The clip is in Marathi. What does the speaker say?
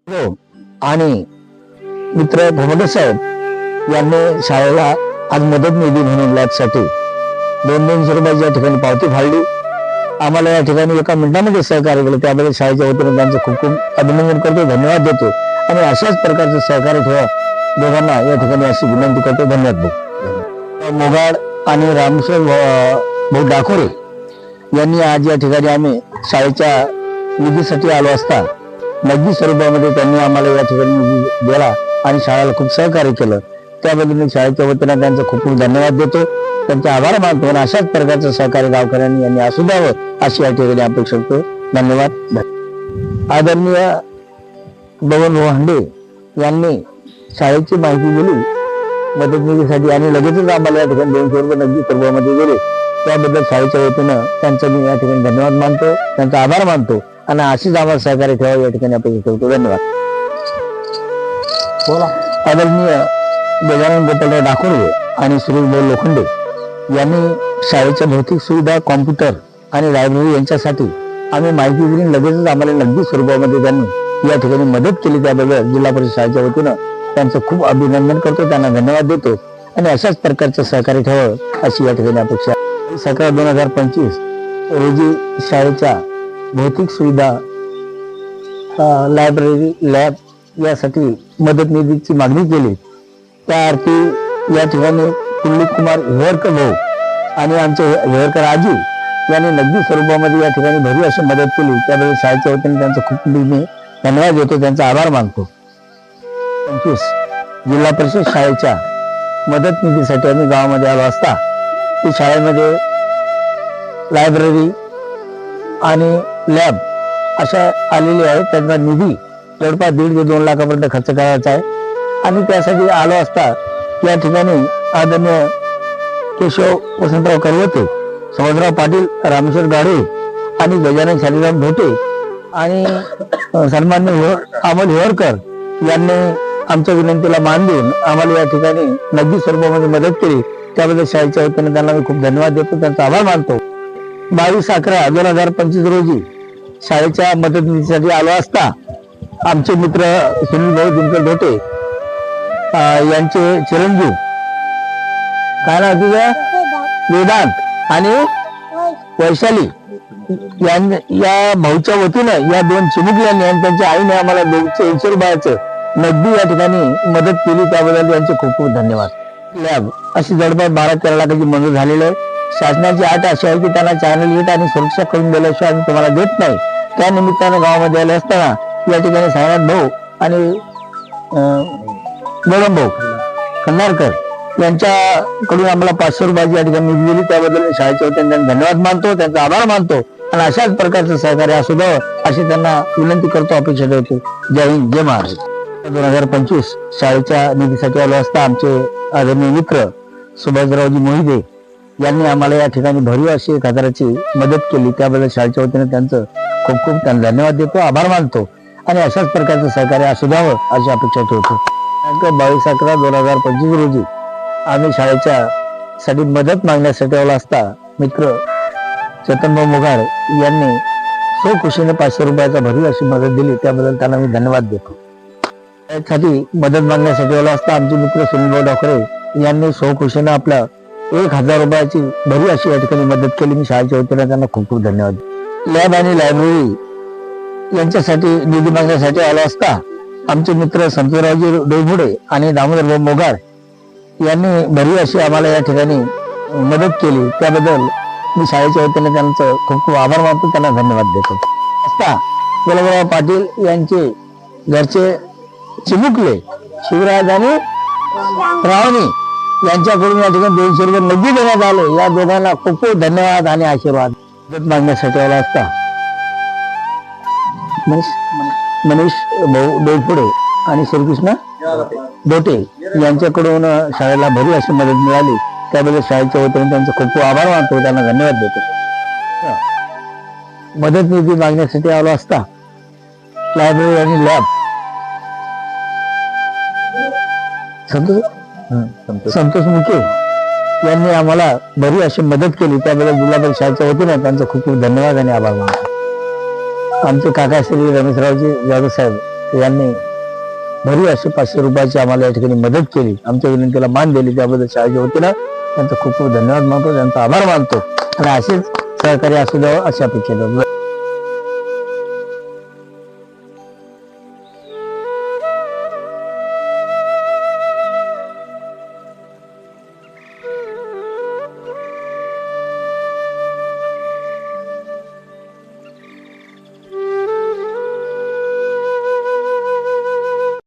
हो. आणि मित्र भोमडे साहेब यांनी शाळेला आज मदत निधी म्हणून लॅबसाठी 200 रुपयाची या ठिकाणी पावती फाडली. आम्हाला या ठिकाणी एका मिनिटामध्ये सहकार्य केलं, त्याबद्दल शाळेच्या वतीने त्यांचं खूप खूप अभिनंदन करतो, धन्यवाद देतो. आणि अशाच प्रकारचं सहकार्य ठेवा दोघांना या ठिकाणी अशी विनंती करतो. धन्यवाद भाऊ. मोगाड आणि रामेश्वर भाऊ डाकोरे यांनी आज या ठिकाणी आम्ही शाळेच्या निधीसाठी आलो असता नगदी स्वरूपामध्ये त्यांनी आम्हाला या ठिकाणी निधी दिला आणि शाळेला खूप सहकार्य केलं. त्याबद्दल मी शाळेच्या वतीने त्यांचा खूप खूप धन्यवाद देतो, त्यांचे आभार मानतो. आणि अशाच प्रकारचं सहकार्य गावकऱ्यांनी यांनी असू द्यावं अशी या ठिकाणी अपेक्षा करतो. धन्यवाद. आदरणीय बबन भाऊ हांडे यांनी शाळेची माहिती दिली मदत निधीसाठी आणि लगेचच आम्हाला या ठिकाणी 200 रुपये नगदी स्वरूपामध्ये दिले. त्याबद्दल शाळेच्या वतीनं त्यांचा मी या ठिकाणी धन्यवाद मानतो, त्यांचा आभार मानतो. आणि अशीच आम्हाला सहकार्य ठेवा या ठिकाणी अपेक्षा करतो. धन्यवाद. आदरणीय गजानन गोपालराव डाकोरे आणि सुरेश भाऊ लोखंडे यांनी शाळेच्या भौतिक सुविधा, कॉम्प्युटर आणि लायब्ररी यांच्यासाठी आम्ही माहिती दिली, लगेचच आम्हाला नगदी स्वरूपामध्ये त्यांनी या ठिकाणी मदत केली. त्याबद्दल जिल्हा परिषद शाळेच्या वतीनं त्यांचं खूप अभिनंदन करतो, त्यांना धन्यवाद देतो. आणि अशाच प्रकारचं सहकार्य ठेवावं अशी या ठिकाणी अपेक्षा. 11/2025 रोजी शाळेच्या भौतिक सुविधा, लायब्ररी, लॅब यासाठी मदत निधीची मागणी केली. त्या अर्थी या ठिकाणी कुल्ली कुमार हेवरकर भाऊ आणि आमचे हेवरकर आजी यांनी नगदी स्वरूपामध्ये या ठिकाणी भरीव अशी मदत केली. त्याबद्दल शाळेच्या वतीने त्यांचं खूप मी धन्यवाद देतो, त्यांचा आभार मानतो. 25 जिल्हा परिषद शाळेच्या मदत निधीसाठी आम्ही गावामध्ये आलो असता ती शाळेमध्ये लायब्ररी आणि लॅब अशा आलेली आहे. त्यांचा निधी जवळपास 1.5 ते 2 लाखापर्यंत खर्च करायचा आहे. आणि त्यासाठी आलो असता या ठिकाणी आदरणीय केशव वसंतराव करवते, समजराव पाटील, रामेश्वर गाडे आणि गजानन शालिराम धोटे आणि सन्माननीय अमोल हेवरकर यांनी आमच्या विनंतीला मान देऊन आम्हाला या ठिकाणी नगदी स्वरूपामध्ये मदत केली. त्याबद्दल शाळेच्या वतीने त्यांना मी खूप धन्यवाद देतो, त्यांचा आभार मानतो. 22/11/2025 रोजी शाळेच्या मदत निधीसाठी आलो असता आमचे मित्र सुनील भाऊ दिनकर धोटे यांचे चिरंजीव काय नाव तुझं, वेदांत आणि वैशाली या भाऊच्या वतीनं या 2 चिमुकल्यांनी आणि त्यांच्या आईने आम्हाला 280 रुपयाचं नगदी या ठिकाणी मदत केली. त्याबद्दल त्यांचे खूप खूप धन्यवाद. लॅब अशी जवळपास 12-13 लाखाची मंजूर झालेली आहे. शासनाची अट अशी आहे की त्यांना चॅनल गेट आणि सुरक्षा करून दिल्याशिवाय आम्ही तुम्हाला देत नाही. त्या निमित्तानं गावामध्ये आले असताना या ठिकाणी साईनाथ भाऊ आणि गौरव भाऊ खंडारकर यांच्याकडून आम्हाला 500 रुपयाची या ठिकाणी निधी दिली. त्याबद्दल शाळेच्या वतीने त्यांना धन्यवाद मानतो, त्यांचा आभार मानतो. आणि अशाच प्रकारचं सहकार्य असू द्यावं अशी त्यांना विनंती करतो, अपेक्षा ठेवतो. जय हिंद, जय महाराष्ट्र. 2025 शाळेच्या निधीसाठी आलो असता आमचे आदरणीय मित्र सुभाषरावजी मोहिते यांनी आम्हाला या ठिकाणी भरीव अशी 1000ची मदत केली. त्याबद्दल शाळेच्या वतीने त्यांचं खूप खूप त्यांना धन्यवाद देतो, आभार मानतो. आणि अशाच प्रकारचं सहकार्य असू द्यावं अशी अपेक्षा ठेवतो. 22/11/2025 रोजी आम्ही शाळेच्या साठी मदत मागण्यासाठी आलो असता मित्र चेतनभाऊ मोगाड यांनी स्वखुशीने 500 रुपयाचा भरीव अशी मदत दिली. त्याबद्दल त्यांना मी धन्यवाद देतो. त्यासाठी मदत मागण्यासाठी आलो असता आमचे मित्र सुनीलभाऊ डाकोरे यांनी स्वखुशीने आपल्या 1000 रुपयाची भरीव अशी या ठिकाणी मदत केली. मी शाळेच्या वतीने त्यांना खूप खूप धन्यवाद. लॅब आणि लायब्ररी यांच्यासाठी निधी मागण्यासाठी आलो असता आमचे मित्र संतोषरावजी डोईफोडे आणि दामोदरभाऊ मोगाड यांनी भरीव अशी आम्हाला या ठिकाणी मदत केली. त्याबद्दल मी शाळेच्या वतीने त्यांचं खूप खूप आभार मानतो, त्यांना धन्यवाद देतो. असता गुलाबराव पाटील यांचे घरचे चिमुकले शिवराज आणि रावणी यांच्याकडून या ठिकाणी 200 रुपये नगदी देण्यात आले. या दोघांना खूप खूप धन्यवाद आणि आशीर्वाद. मदत मागण्यासाठी आला असता मनीष भाऊ डोईफोडे आणि श्रीकृष्ण धोटे यांच्याकडून शाळेला भरीव अशी मदत मिळाली. त्याबद्दल शाळेच्या वतीने त्यांचे खूप खूप आभार मानतो, त्यांना धन्यवाद देतो. मदत निधी मागण्यासाठी आलो असता लायब्ररी आणि लॅब संतोष मुके यांनी आम्हाला भरीव अशी मदत केली. त्याबद्दल जिल्हा परिषद शाळेच्या वतीने त्यांचा खूप खूप धन्यवाद आणि आभार मानतो. आमचे काका श्री रमेशरावजी जाधव साहेब यांनी भरीव अशी 500 रुपयाची आम्हाला या ठिकाणी मदत केली, आमच्या विनंतीला मान दिली, त्याबद्दल शाळेच्या वतीनं त्यांचा खूप खूप धन्यवाद मानतो, त्यांचा आभार मानतो आणि असेच सहकार्य असू द्यावं अशा अपेक्षा